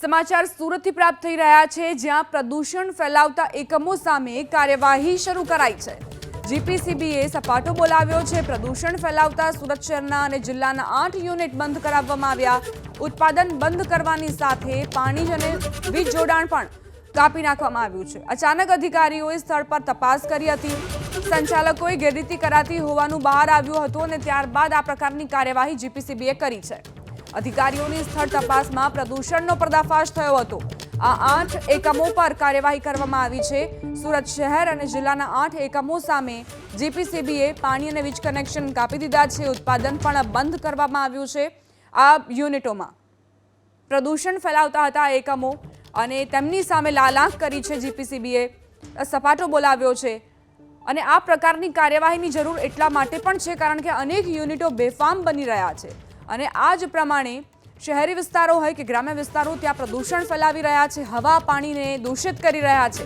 સમાચાર સુરતથી પ્રાપ્ત થઈ રહ્યા છે, જ્યાં પ્રદૂષણ ફેલાવતા એકમો સામે કાર્યવાહી શરૂ કરાઈ છે। જીપીસીબીએ સપાટો બોલાવ્યો છે। પ્રદૂષણ ફેલાવતા સુરત શહેરના અને જિલ્લાના 8 યુનિટ બંધ કરાવવામાં આવ્યા। ઉત્પાદન બંધ કરવાની સાથે પાણી અને વીજ જોડાણ પણ કાપી નાખવામાં આવ્યું છે। અચાનક અધિકારીઓએ સ્થળ પર તપાસ કરી હતી। સંચાલકોએ ગેરરીતિ કરાતી હોવાનું બહાર આવ્યું હતું અને ત્યારબાદ આ પ્રકારની કાર્યવાહી જીપીસીબીએ કરી છે। અધિકારીઓની સ્થળ તપાસમાં પ્રદૂષણનો પર્દાફાશ થયો હતો। આ 8 એકમો પર કાર્યવાહી કરવામાં આવી છે। સુરત શહેર અને જિલ્લાના 8 એકમો સામે જીપીસીબીએ પાણી અને વીજ કનેક્શન કાપી દીધા છે। ઉત્પાદન પણ બંધ કરવામાં આવ્યું છે। આ યુનિટોમાં પ્રદૂષણ ફેલાવતા હતા એકમો અને તેમની સામે લાલાંક કરી છે। જીપીસીબીએ સપાટો બોલાવ્યો છે અને આ પ્રકારની કાર્યવાહીની જરૂર એટલા માટે પણ છે કારણ કે અનેક યુનિટો બેફામ બની રહ્યા છે અને આ જ પ્રમાણે શહેરી વિસ્તારો હોય કે ગ્રામ્ય વિસ્તારો ત્યાં પ્રદૂષણ ફેલાવી રહ્યા છે, હવા પાણીને દૂષિત કરી રહ્યા છે।